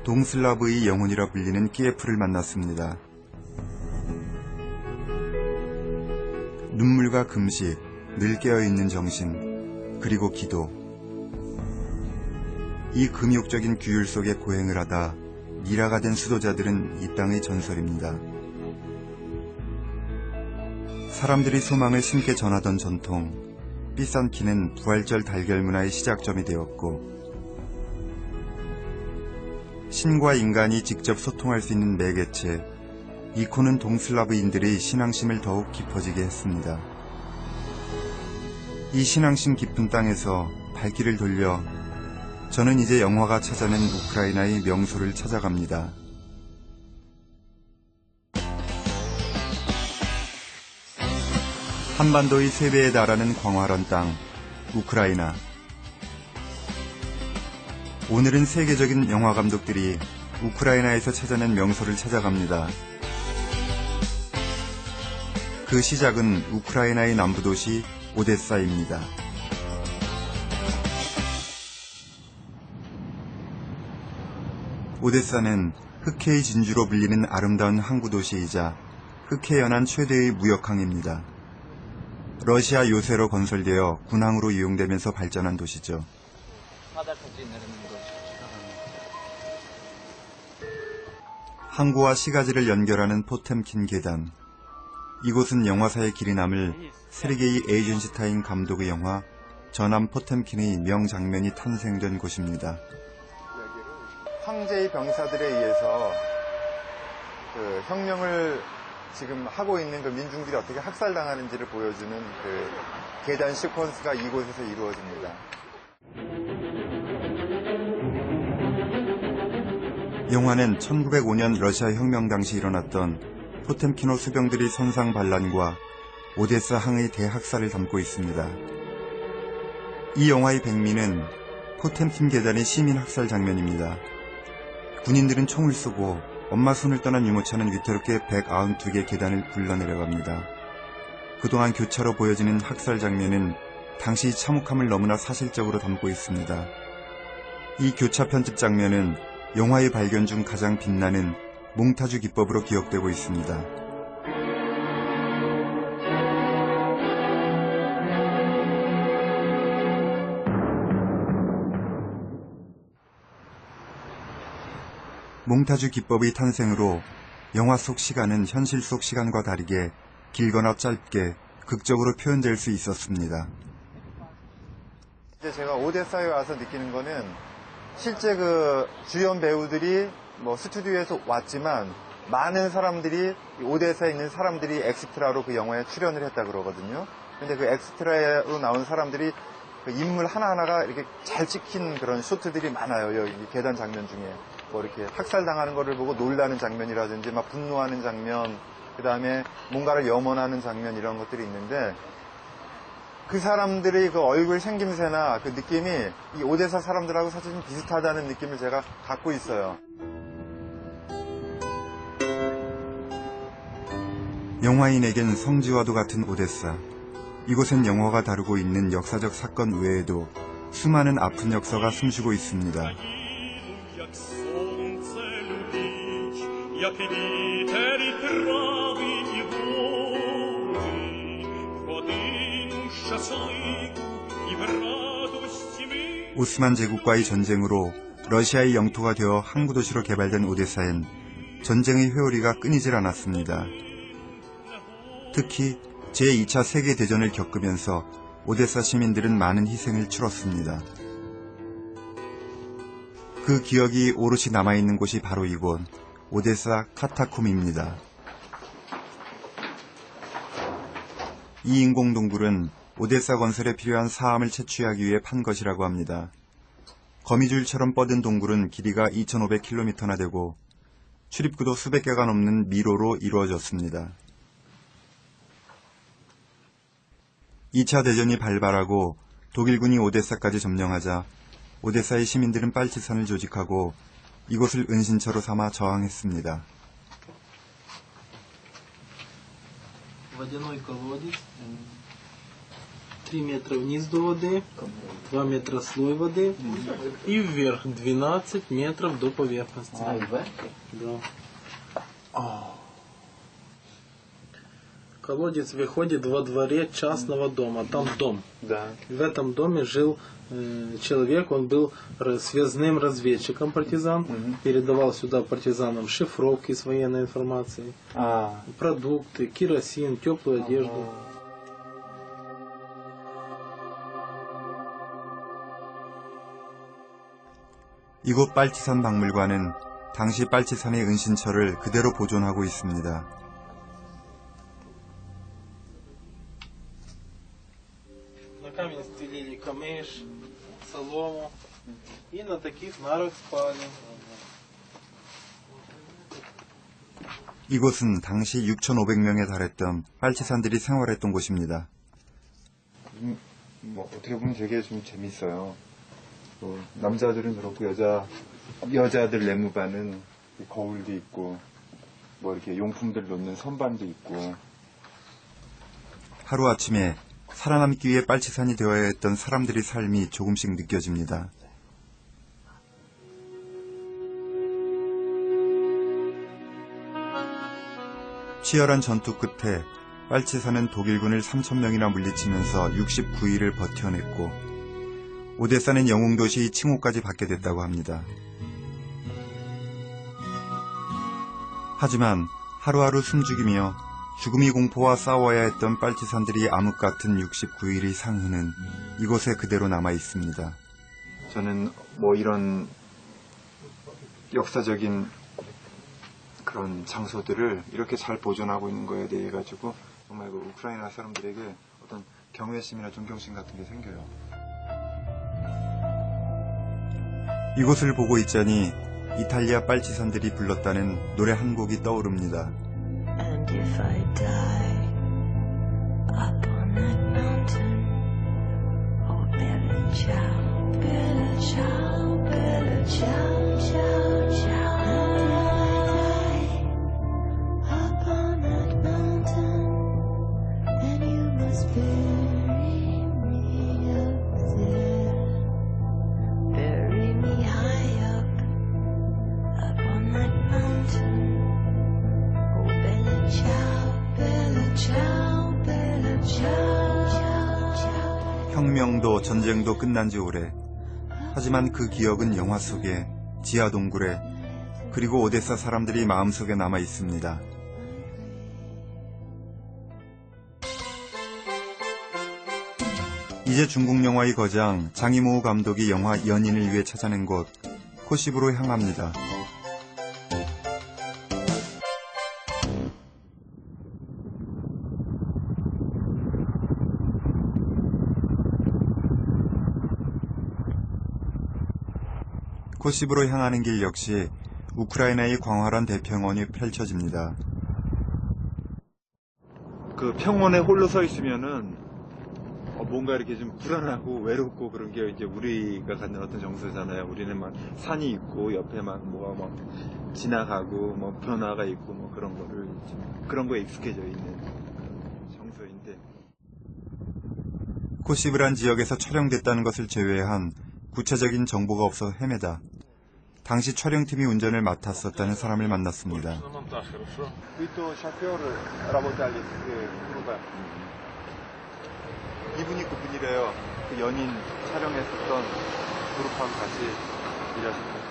동슬라브의 영혼이라 불리는 키예프를 만났습니다. 눈물과 금식, 늘 깨어있는 정신, 그리고 기도. 이 금욕적인 규율 속에 고행을 하다 미라가 된 수도자들은 이 땅의 전설입니다. 사람들이 소망을 신께 전하던 전통, 삐산키는 부활절 달걀 문화의 시작점이 되었고, 신과 인간이 직접 소통할 수 있는 매개체, 이코는 동슬라브인들의 신앙심을 더욱 깊어지게 했습니다. 이 신앙심 깊은 땅에서 발길을 돌려 저는 이제 영화가 찾아낸 우크라이나의 명소를 찾아갑니다. 한반도의 3배에 달하는 광활한 땅, 우크라이나. 오늘은 세계적인 영화 감독들이 우크라이나에서 찾아낸 명소를 찾아갑니다. 그 시작은 우크라이나의 남부 도시 오데사입니다. 오데사는 흑해의 진주로 불리는 아름다운 항구 도시이자 흑해 연안 최대의 무역항입니다. 러시아 요새로 건설되어 군항으로 이용되면서 발전한 도시죠. 항구와 시가지를 연결하는 포템킨 계단. 이곳은 영화사의 길이 남을 세르게이 에이젠슈타인 감독의 영화 전함 포템킨의 명장면이 탄생된 곳입니다. 황제의 병사들에 의해서 그 혁명을 지금 하고 있는 그 민중들이 어떻게 학살당하는지를 보여주는 그 계단 시퀀스가 이곳에서 이루어집니다. 영화는 1905년 러시아 혁명 당시 일어났던 포템키노 수병들의 선상 반란과 오데사 항의 대학살을 담고 있습니다. 이 영화의 백미는 포템킨 계단의 시민 학살 장면입니다. 군인들은 총을 쏘고 엄마 손을 떠난 유모차는 위태롭게 192개 계단을 굴러내려갑니다. 그동안 교차로 보여지는 학살 장면은 당시 참혹함을 너무나 사실적으로 담고 있습니다. 이 교차 편집 장면은 영화의 발견 중 가장 빛나는 몽타주 기법으로 기억되고 있습니다. 몽타주 기법의 탄생으로 영화 속 시간은 현실 속 시간과 다르게 길거나 짧게 극적으로 표현될 수 있었습니다. 이제 제가 오데사에 와서 느끼는 거는 실제 그 주연 배우들이 뭐 스튜디오에서 왔지만 많은 사람들이 오데사에 있는 사람들이 엑스트라로 그 영화에 출연을 했다 그러거든요. 근데 그 엑스트라로 나온 사람들이 그 인물 하나하나가 이렇게 잘 찍힌 그런 쇼트들이 많아요. 여기 계단 장면 중에. 뭐 이렇게 학살당하는 거를 보고 놀라는 장면이라든지 막 분노하는 장면, 그 다음에 뭔가를 염원하는 장면 이런 것들이 있는데 그 사람들의 그 얼굴 생김새나 그 느낌이 이 오데사 사람들하고 사실 좀 비슷하다는 느낌을 제가 갖고 있어요. 영화인에겐 성지와도 같은 오데사. 이곳엔 영화가 다루고 있는 역사적 사건 외에도 수많은 아픈 역사가 숨쉬고 있습니다. 오스만 제국과의 전쟁으로 러시아의 영토가 되어 항구 도시로 개발된 오데사엔 전쟁의 회오리가 끊이질 않았습니다. 특히 제2차 세계대전을 겪으면서 오데사 시민들은 많은 희생을 치렀습니다. 그 기억이 오롯이 남아있는 곳이 바로 이곳 오데사 카타콤입니다. 이 인공동굴은 오데사 건설에 필요한 사암을 채취하기 위해 판 것이라고 합니다. 거미줄처럼 뻗은 동굴은 길이가 2,500km나 되고 출입구도 수백 개가 넘는 미로로 이루어졌습니다. 2차 대전이 발발하고 독일군이 오데사까지 점령하자 오데사의 시민들은 빨치산을 조직하고 이곳을 은신처로 삼아 저항했습니다. 3 метра вниз до воды, 2 метра слой воды и вверх 12 метров до поверхности. Да. Колодец выходит во дворе частного дома. Там дом. Да. В этом доме жил человек, он был связным разведчиком партизан, передавал сюда партизанам шифровки с военной информацией, продукты, керосин, теплую одежду. 이곳 빨치산 박물관은 당시 빨치산의 은신처를 그대로 보존하고 있습니다. На камень стелили камыш, солому и на таких нарах спали. 이곳은 당시 6,500명에 달했던 빨치산들이 생활했던 곳입니다. 어떻게 보면 되게 좀 재밌어요. 남자들은 그렇고 여자들 내무반은 거울도 있고 이렇게 용품들 놓는 선반도 있고. 하루아침에 살아남기 위해 빨치산이 되어야 했던 사람들의 삶이 조금씩 느껴집니다. 치열한 전투 끝에 빨치산은 독일군을 3,000명이나 물리치면서 69일을 버텨냈고 오데사는 영웅도시 칭호까지 받게 됐다고 합니다. 하지만 하루하루 숨죽이며 죽음의 공포와 싸워야 했던 빨치산들이 암흑 같은 69일의 상흔은 이곳에 그대로 남아 있습니다. 저는 이런 역사적인 그런 장소들을 이렇게 잘 보존하고 있는 거에 대해 가지고 정말 우크라이나 사람들에게 어떤 경외심이나 존경심 같은 게 생겨요. 이곳을 보고 있자니 이탈리아 빨치산들이 불렀다는 노래 한 곡이 떠오릅니다. And if I die up on that mountain, oh bella ciao, bella ciao, bella ciao, ciao, ciao. And if I die up on that mountain, then you must bury me up there. Bury me high up on that mountain. 혁명도 전쟁도 끝난 지 오래. 하지만 그 기억은 영화 속에, 지하 동굴에, 그리고 오데사 사람들이 마음속에 남아 있습니다. 이제 중국 영화의 거장 장이모우 감독이 영화 연인을 위해 찾아낸 곳 코시브로 향합니다. 코시브로 향하는 길 역시 우크라이나의 광활한 대평원이 펼쳐집니다. 그 평원에 홀로 서 있으면은 뭔가 이렇게 좀 불안하고 외롭고 그런 게 이제 우리가 갖는 어떤 정서잖아요. 우리는 막 산이 있고 옆에 막 뭐가 막 지나가고 뭐 변화가 있고 뭐 그런 거를 좀 그런 거에 익숙해져 있는 정서인데 코시브란 지역에서 촬영됐다는 것을 제외한 구체적인 정보가 없어 헤매다 당시 촬영팀이 운전을 맡았었다는 사람을 만났습니다. 이분이 그분이래요. 그 연인 촬영했었던 그룹하고 같이 일하셨어요.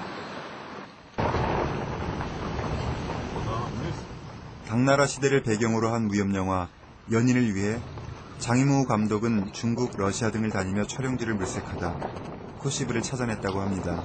당나라 시대를 배경으로 한 무협영화 연인을 위해 장이모우 감독은 중국, 러시아 등을 다니며 촬영지를 물색하다 코시브를 찾아냈다고 합니다.